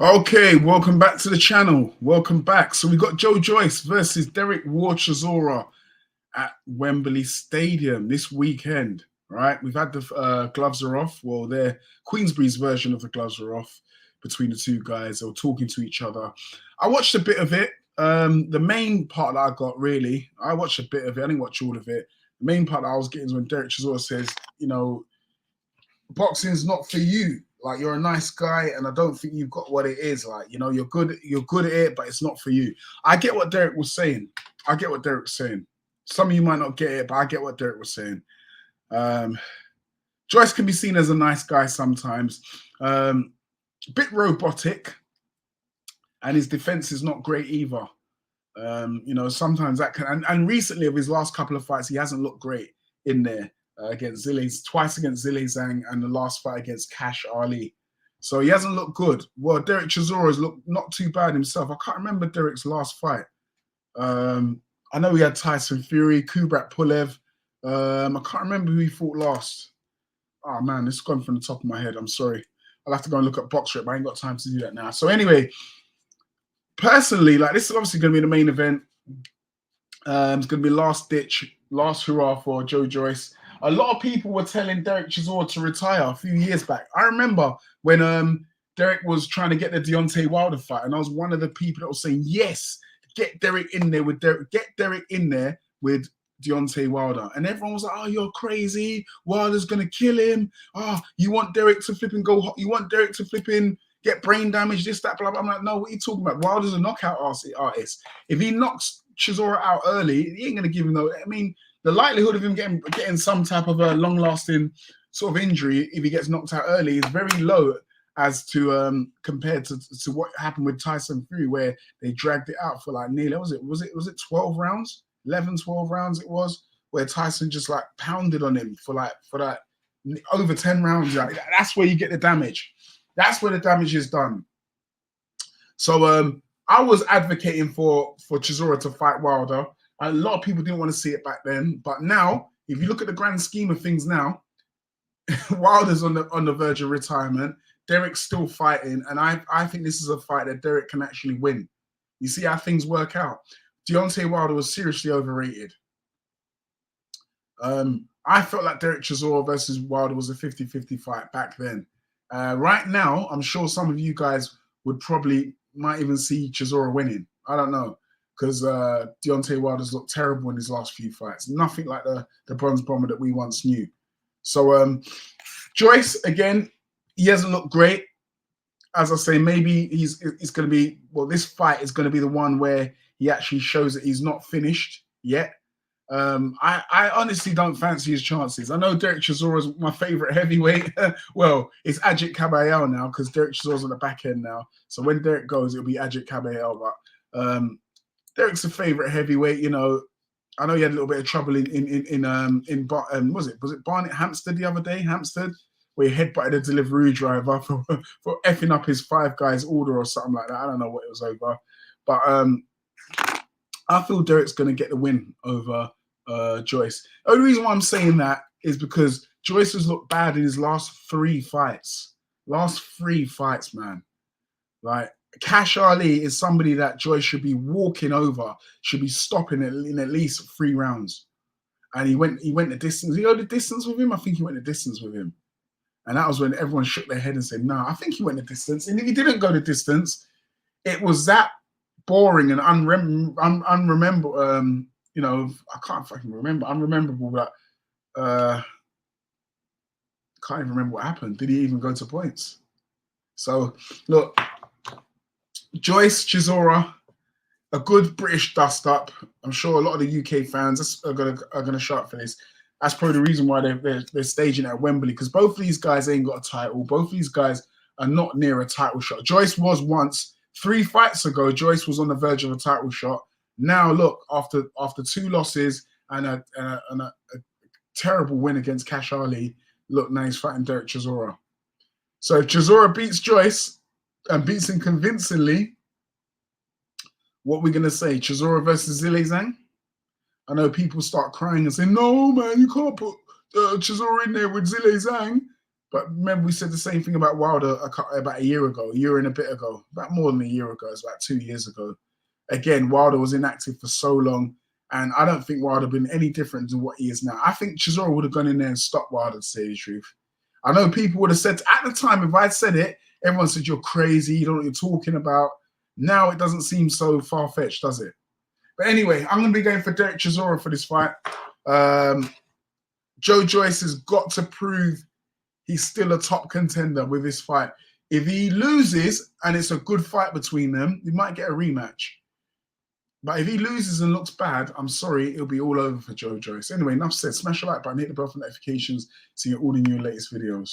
Okay, welcome back to the channel. Welcome back. So we got Joe Joyce versus Derek Chisora at Wembley Stadium this weekend. Right, we've had the gloves are off. Well, they're Queensbury's version of the gloves are off between the two guys. They were talking to each other. I watched a bit of it. The main part that I got really, I watched a bit of it. I didn't watch all of it. The main part that I was getting is when Derek Chisora says, boxing's not for you. Like, you're a nice guy, and I don't think you've got what it is. Like, you're good at it, but it's not for you. I get what Derek was saying. Some of you might not get it, but I get what Derek was saying. Joyce can be seen as a nice guy sometimes. A bit robotic, and his defense is not great either. Sometimes that can, and recently of his last couple of fights, he hasn't looked great in there. Twice against Zhilei Zhang, and the last fight against Cash Ali. So he hasn't looked good. Well, Derek Chisora has looked not too bad himself. I can't remember Derek's last fight. I know he had Tyson Fury, Kubrat Pulev. I can't remember who he fought last. Oh man, this has gone from the top of my head. I'm sorry. I'll have to go and look at Box Rip. I ain't got time to do that now. So anyway, personally, like, this is obviously going to be the main event. It's going to be last ditch, last hurrah for Joe Joyce. A lot of people were telling Derek Chisora to retire a few years back. I remember when Derek was trying to get the Deontay Wilder fight, and I was one of the people that was saying, yes, get Derek in there with Deontay Wilder. And everyone was like, oh, you're crazy. Wilder's going to kill him. Oh, you want Derek to flip and go, you want Derek to flip in, get brain damage, this, that, blah, blah. I'm like, no, what are you talking about? Wilder's a knockout artist. If he knocks Chisora out early, he ain't going to give him no, I mean, the likelihood of him getting some type of a long-lasting sort of injury if he gets knocked out early is very low as to compared to what happened with Tyson Fury, where they dragged it out for like nearly, was it 12 rounds? 11, 12 rounds it was, where Tyson just like pounded on him for that over 10 rounds. Like, that's where you get the damage. That's where the damage is done. So I was advocating for Chisora to fight Wilder. A lot of people didn't want to see it back then, but now, if you look at the grand scheme of things now, Wilder's on the verge of retirement. Derek's still fighting, and I think this is a fight that Derek can actually win. You see how things work out. Deontay Wilder was seriously overrated. I felt like Derek Chisora versus Wilder was a 50-50 fight back then. Right now, I'm sure some of you guys might even see Chisora winning. I don't know, because Deontay Wilder's looked terrible in his last few fights. Nothing like the bronze bomber that we once knew. So Joyce, again, he hasn't looked great. As I say, maybe he's going to be, well, this fight is going to be the one where he actually shows that he's not finished yet. I honestly don't fancy his chances. I know Derek Chisora is my favorite heavyweight. Well, it's Ajit Caballero now, because Derek Chisora's on the back end now. So when Derek goes, it'll be Ajit Caballero. But Derek's a favorite heavyweight. You know, I know he had a little bit of trouble in was it Barnet Hampstead the other day? Hampstead, where he headbutted a delivery driver for effing up his Five Guys order or something like that. I don't know what it was over, but I feel Derek's going to get the win over Joyce. The only reason why I'm saying that is because Joyce has looked bad in his last three fights. Last three fights, man. Like, Cash Ali is somebody that Joyce should be walking over, should be stopping in at least 3 rounds. And he went the distance. He go the distance with him? I think he went the distance with him. And that was when everyone shook their head and said, no, I think he went the distance. And if he didn't go the distance, it was that boring and unrememberable. I can't fucking remember. Unrememberable that can't even remember what happened. Did he even go to points? So look, Joyce Chisora, a good British dust up. I'm sure a lot of the UK fans are gonna shout up for this. That's probably the reason why they're staging it at Wembley, because both of these guys ain't got a title. Both of these guys are not near a title shot. Joyce was once 3 fights ago. Joyce was on the verge of a title shot. Now look, after 2 losses and a terrible win against Cash Ali, look, now he's fighting Derek Chisora. So if Chisora beats Joyce and beats him convincingly, what we're gonna say? Chisora versus Zhilei Zhang? I know people start crying and say, no, man, you can't put Chisora in there with Zhilei Zhang. But remember, we said the same thing about Wilder about a year and a bit ago, about more than a year ago. It's about 2 years ago. Again, Wilder was inactive for so long, and I don't think Wilder been any different than what he is now. I think Chisora would have gone in there and stopped Wilder, to say the truth. I know people would have said, at the time, if I'd said it, everyone said, you're crazy, you don't know what you're talking about. Now it doesn't seem so far-fetched, does it? But anyway, I'm going to be going for Derek Chisora for this fight. Joe Joyce has got to prove he's still a top contender with this fight. If he loses and it's a good fight between them, he might get a rematch. But if he loses and looks bad, I'm sorry, it'll be all over for Joe Joyce. Anyway, enough said. Smash the like button, hit the bell for notifications, so you get all the new latest videos.